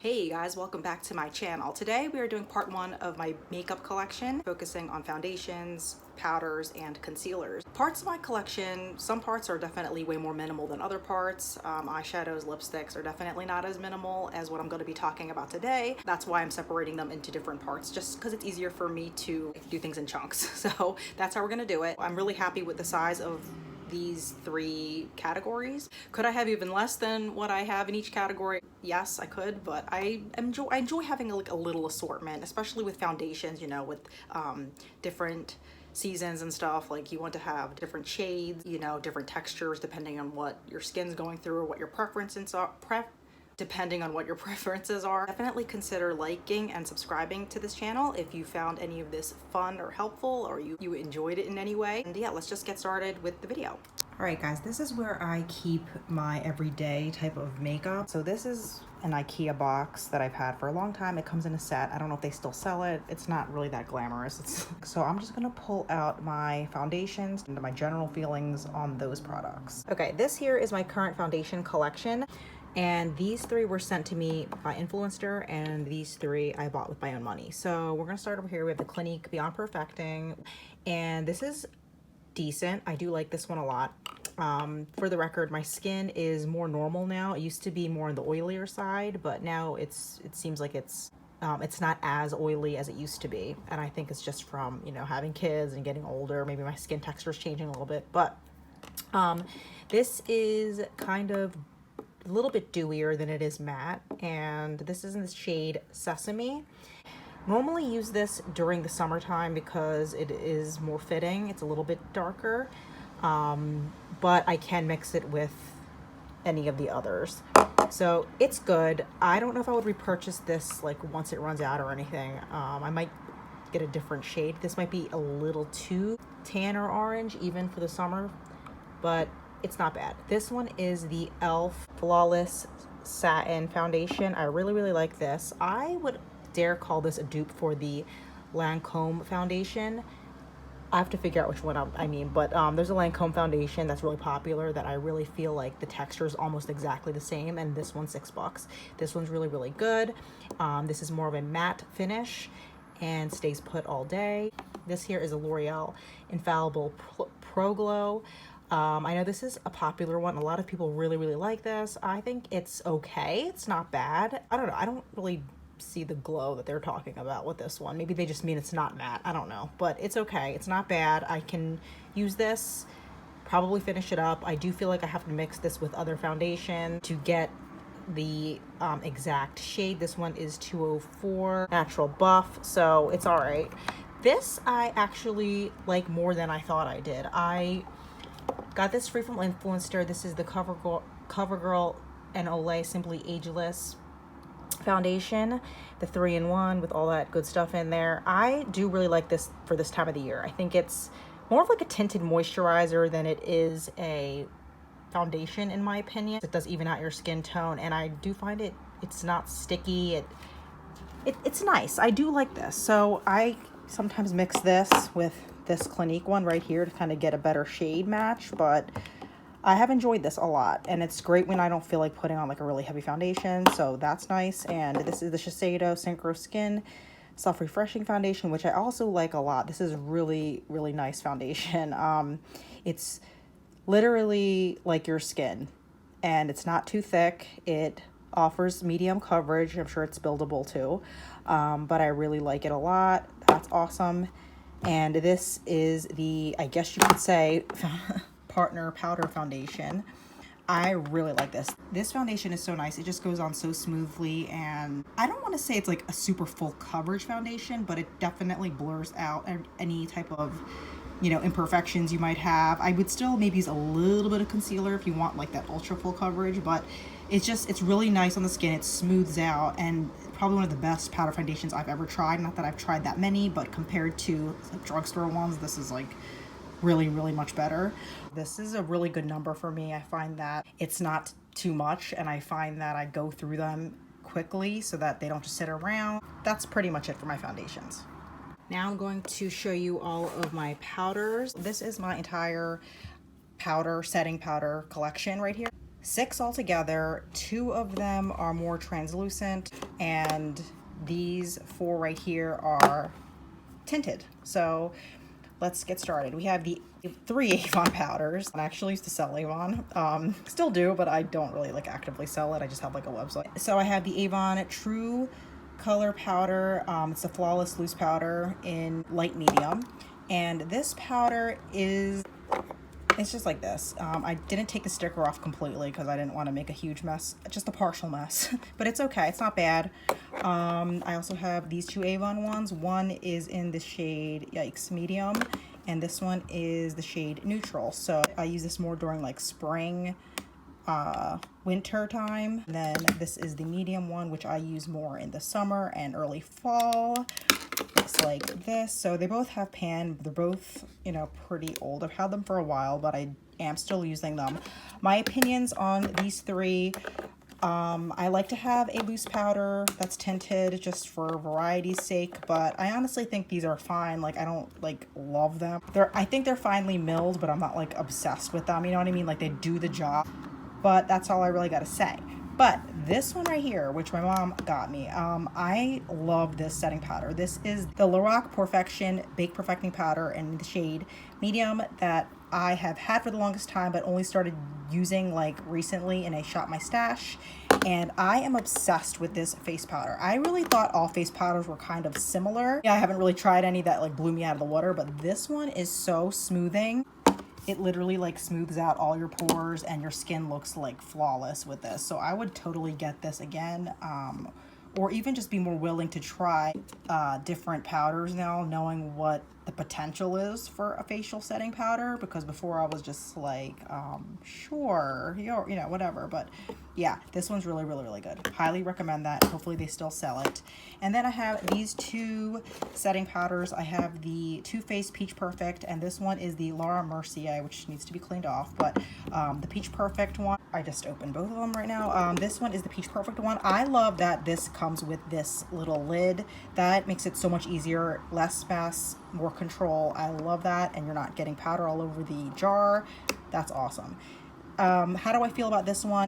Hey you guys, welcome back to my channel. Today we are doing part one of my makeup collection, focusing on foundations, powders, and concealers. Parts of my collection, some parts are definitely way more minimal than other parts. Eyeshadows, lipsticks are definitely not as minimal as what I'm going to be talking about today. That's why I'm separating them into different parts, just because it's easier for me to do things in chunks. So that's how we're going to do it. I'm really happy with the size of these three categories. Could I have even less than what I have in each category? Yes, I could, but I enjoy having a little assortment, especially with foundations, you know, with different seasons and stuff. Like, you want to have different shades, you know, different textures depending on what your skin's going through or what your preferences are. Depending on what your preferences are. Definitely consider liking and subscribing to this channel if you found any of this fun or helpful, or you enjoyed it in any way. And yeah, let's just get started with the video. All right guys, this is where I keep my everyday type of makeup. So this is an Ikea box that I've had for a long time. It comes in a set. I don't know if they still sell it. It's not really that glamorous. So I'm just gonna pull out my foundations and my general feelings on those products. Okay, this here is my current foundation collection. And these three were sent to me by Influencer, and these three I bought with my own money. So we're gonna start over here. We have the Clinique Beyond Perfecting, and this is decent. I do like this one a lot. For the record, my skin is more normal now. It used to be more on the oilier side, but now it seems like it's not as oily as it used to be. And I think it's just from, you know, having kids and getting older. Maybe my skin texture is changing a little bit, but this is kind of a little bit dewier than it is matte, and this is in the shade Sesame. Normally use this during the summertime because it is more fitting. It's a little bit darker, but I can mix it with any of the others. So it's good. I don't know if I would repurchase this like once it runs out or anything. I might get a different shade. This might be a little too tan or orange even for the summer, but it's not bad. This one is the e.l.f. Flawless Satin Foundation. I really like this. I would dare call this a dupe for the Lancome foundation. I have to figure out which one I mean, but there's a Lancome foundation that's really popular that I really feel like the texture is almost exactly the same, and this one's $6. This one's really good. This is more of a matte finish and stays put all day. This here is a L'Oreal Infallible Pro Glow. I know this is a popular one. A lot of people really like this. I think it's okay. It's not bad. I don't know. I don't really see the glow that they're talking about with this one. Maybe they just mean it's not matte. I don't know. But it's okay. It's not bad. I can use this, probably finish it up. I do feel like I have to mix this with other foundation to get the exact shade. This one is 204 Natural Buff, so it's all right. This I actually like more than I thought I did. I got this free from Influencer. This is the CoverGirl and Olay Simply Ageless foundation, the 3-in-1 with all that good stuff in there. I do really like this for this time of the year. I think it's more of like a tinted moisturizer than it is a foundation, in my opinion. It does even out your skin tone, and I do find it's not sticky. It's nice. I do like this. So I sometimes mix this with this Clinique one right here to kind of get a better shade match, but I have enjoyed this a lot, and it's great when I don't feel like putting on like a really heavy foundation, so that's nice. And this is the Shiseido Synchro Skin Self-Refreshing Foundation, which I also like a lot. This is really nice foundation. It's literally like your skin, and it's not too thick. It offers medium coverage. I'm sure it's buildable too, but I really like it a lot. That's awesome. And this is the, I guess you could say, Partner Powder Foundation. I really like this. This foundation is so nice. It just goes on so smoothly, and I don't want to say it's like a super full coverage foundation, but it definitely blurs out any type of, you know, imperfections you might have. I would still maybe use a little bit of concealer if you want like that ultra full coverage, but it's really nice on the skin. It smooths out, and probably one of the best powder foundations I've ever tried. Not that I've tried that many, but compared to like drugstore ones, this is like really much better. This is a really good number for me. I find that it's not too much, and I find that I go through them quickly so that they don't just sit around. That's pretty much it for my foundations. Now I'm going to show you all of my powders. This is my entire setting powder collection right here. 6 altogether. 2 of them are more translucent, and these 4 right here are tinted. So let's get started. We have the 3 Avon powders. I actually used to sell Avon. Still do, but I don't really like actively sell it. I just have like a website. So I have the Avon True Color powder. It's a flawless loose powder in light medium. And this powder is, it's just like this. I didn't take the sticker off completely because I didn't want to make a huge mess, just a partial mess, but it's okay, it's not bad. I also have these 2 Avon ones. One is in the shade, yikes, medium, and this one is the shade neutral. So I use this more during like spring, winter time. Then this is the medium one, which I use more in the summer and early fall. Looks like this. So they both have pan. They're both, you know, pretty old. I've had them for a while, but I am still using them. My opinions on these 3. I like to have a loose powder that's tinted just for variety's sake, but I honestly think these are fine. Like, I don't like love them. I think they're finely milled, but I'm not like obsessed with them. You know what I mean? Like, they do the job, but that's all I really got to say. But this one right here, which my mom got me, I love this setting powder. This is the Lorac Perfection Bake Perfecting Powder in the shade medium that I have had for the longest time, but only started using like recently, and I shot my stash. And I am obsessed with this face powder. I really thought all face powders were kind of similar. Yeah, I haven't really tried any that like blew me out of the water, but this one is so smoothing. It literally like smooths out all your pores, and your skin looks like flawless with this. So I would totally get this again, or even just be more willing to try different powders now, knowing what the potential is for a facial setting powder, because before I was just like, sure, you know, whatever. But yeah, this one's really, really, really good. Highly recommend that. Hopefully they still sell it. And then I have these 2 setting powders. I have the Too Faced Peach Perfect, and this one is the Laura Mercier, which needs to be cleaned off. But the Peach Perfect one, I just opened both of them right now. This one is the Peach Perfect one. I love that this comes with this little lid. That makes it so much easier, less mess, more control. I love that, and you're not getting powder all over the jar. That's awesome. How do I feel about this one?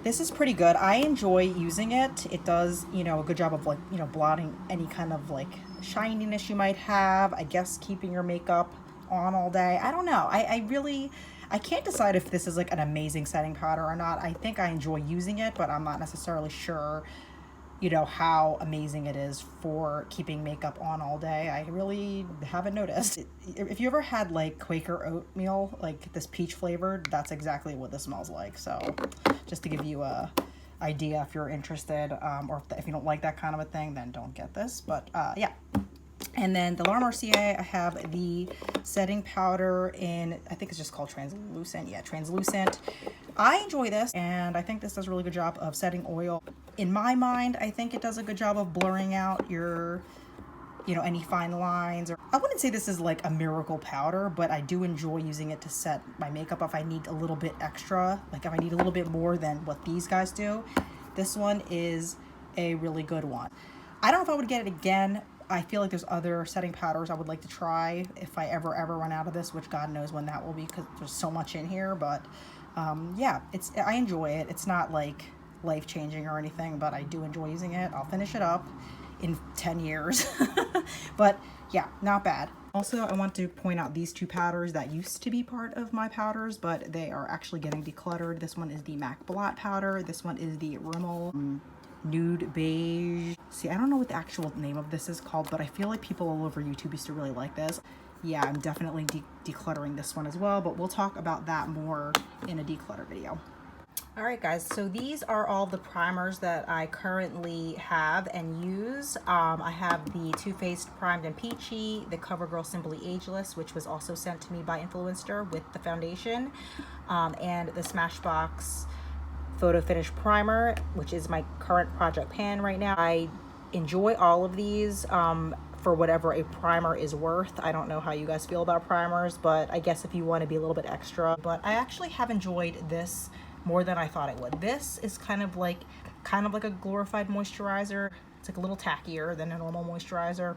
This is pretty good. I enjoy using it. It does, you know, a good job of like, you know, blotting any kind of like shininess you might have. I guess keeping your makeup on all day. I don't know. I can't decide if this is like an amazing setting powder or not. I think I enjoy using it, but I'm not necessarily sure, you know, how amazing it is for keeping makeup on all day. I really haven't noticed. If you ever had like Quaker oatmeal, like this peach flavored, that's exactly what this smells like. So just to give you a idea if you're interested, or if you don't like that kind of a thing, then don't get this. But yeah. And then the Laura Mercier, I have the setting powder in, I think it's just called translucent. Yeah, translucent. I enjoy this, and I think this does a really good job of setting oil. In my mind, I think it does a good job of blurring out your, you know, any fine lines. Or I wouldn't say this is like a miracle powder, but I do enjoy using it to set my makeup if I need a little bit extra, like if I need a little bit more than what these guys do. This one is a really good one. I don't know if I would get it again. I feel like there's other setting powders I would like to try if I ever run out of this, which God knows when that will be because there's so much in here. But yeah, I enjoy it. It's not like life-changing or anything, but I do enjoy using it. I'll finish it up in 10 years. But yeah, not bad. Also, I want to point out these 2 powders that used to be part of my powders, but they are actually getting decluttered. This one is the MAC Blot powder. This one is the Rimmel Nude Beige. See, I don't know what the actual name of this is called, but I feel like people all over YouTube used to really like this. Yeah, I'm definitely decluttering this one as well, but we'll talk about that more in a declutter video. All right, guys, so these are all the primers that I currently have and use. I have the Too Faced Primed and Peachy, the CoverGirl Simply Ageless, which was also sent to me by Influencer with the foundation, and the Smashbox Photo Finish Primer, which is my current project pan right now. I enjoy all of these for whatever a primer is worth. I don't know how you guys feel about primers, but I guess if you want to be a little bit extra. But I actually have enjoyed this more than I thought I would. This is kind of like a glorified moisturizer. It's like a little tackier than a normal moisturizer.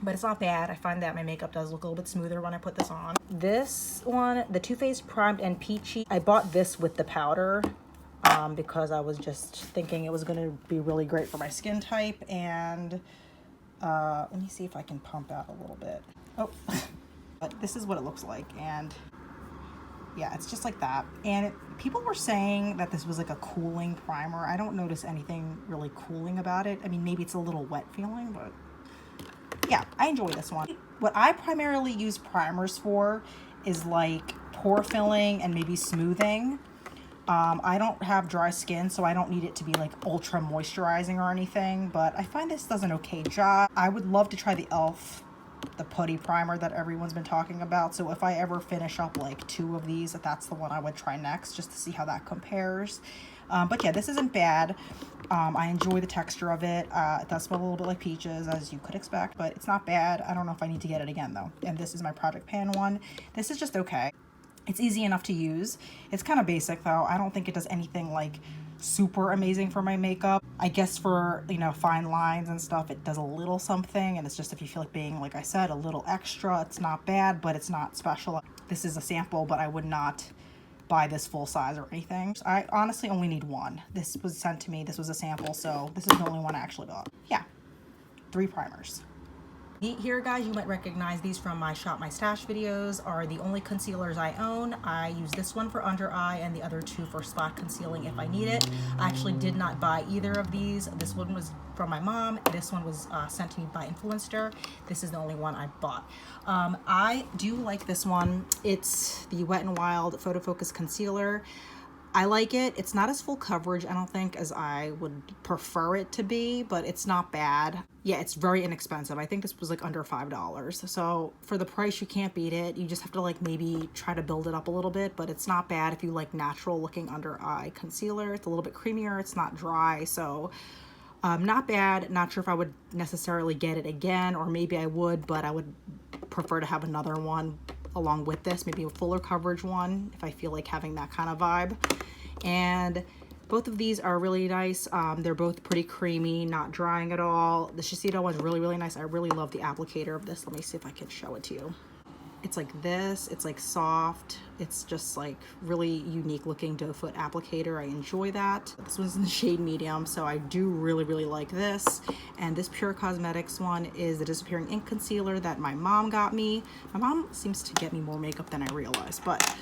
but it's not bad. I find that my makeup does look a little bit smoother when I put this on. This one, the Too Faced Primed and Peachy, I bought this with the powder because I was just thinking it was going to be really great for my skin type. And let me see if I can pump out a little bit. Oh, but this is what it looks like. And yeah, it's just like that. And people were saying that this was like a cooling primer. I don't notice anything really cooling about it. I mean, maybe it's a little wet feeling, but yeah, I enjoy this one. What I primarily use primers for is like pore filling and maybe smoothing. I don't have dry skin, so I don't need it to be like ultra moisturizing or anything, but I find this does an okay job. I would love to try the e.l.f. the putty primer that everyone's been talking about. So if I ever finish up like 2 of these, that's the one I would try next, just to see how that compares. But yeah, this isn't bad. I enjoy the texture of it. It does smell a little bit like peaches, as you could expect, but it's not bad. I don't know if I need to get it again though. And this is my Project Pan one. This is just okay. It's easy enough to use. It's kind of basic though. I don't think it does anything like super amazing for my makeup. I guess for, you know, fine lines and stuff, it does a little something, and it's just if you feel like being, like I said, a little extra, it's not bad, but it's not special. This is a sample, but I would not buy this full size or anything. I honestly only need one. This was sent to me. This was a sample, so this is the only one I actually bought. Yeah, 3 primers. Here, guys, you might recognize these from my Shop My Stash videos, are the only concealers I own. I use this one for under eye and the other 2 for spot concealing if I need it. I actually did not buy either of these. This one was from my mom. This one was sent to me by Influencer. This is the only one I bought. I do like this one. It's the Wet n Wild Photo Focus Concealer. I like it. It's not as full coverage, I don't think, as I would prefer it to be, but it's not bad. Yeah, it's very inexpensive. I think this was like under $5. So for the price, you can't beat it. You just have to like maybe try to build it up a little bit, but it's not bad if you like natural looking under eye concealer. It's a little bit creamier. It's not dry. So not bad. Not sure if I would necessarily get it again, or maybe I would, but I would prefer to have another one along with this, maybe a fuller coverage one if I feel like having that kind of vibe. And both of these are really nice. They're both pretty creamy, not drying at all. The Shiseido one's really, really nice. I really love the applicator of this. Let me see if I can show it to you. It's like this. It's like soft. It's just like really unique looking doe foot applicator. I enjoy that. This one's in the shade medium, so I do really, really like this. And this Pure Cosmetics one is the Disappearing Ink Concealer that my mom got me. My mom seems to get me more makeup than I realized, but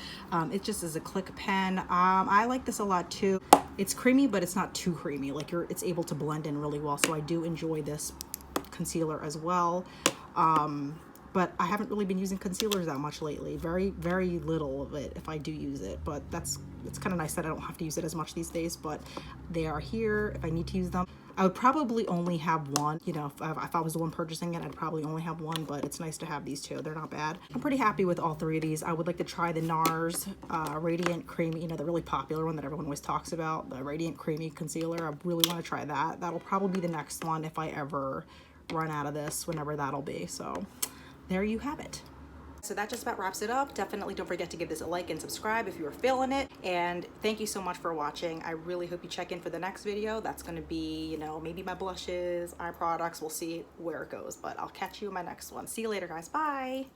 it just is a click pen. I like this a lot too. It's creamy, but it's not too creamy. Like it's able to blend in really well, so I do enjoy this concealer as well. But I haven't really been using concealers that much lately. Very, very little of it if I do use it. But it's kind of nice that I don't have to use it as much these days. But they are here if I need to use them. I would probably only have one. You know, if I was the one purchasing it, I'd probably only have one. But it's nice to have these 2. They're not bad. I'm pretty happy with all 3 of these. I would like to try the NARS Radiant Creamy, you know, the really popular one that everyone always talks about. The Radiant Creamy Concealer. I really want to try that. That'll probably be the next one if I ever run out of this, whenever that'll be. So there you have it. So that just about wraps it up. Definitely don't forget to give this a like and subscribe if you were feeling it. And thank you so much for watching. I really hope you check in for the next video. That's going to be, you know, maybe my blushes, eye products. We'll see where it goes, but I'll catch you in my next one. See you later, guys. Bye.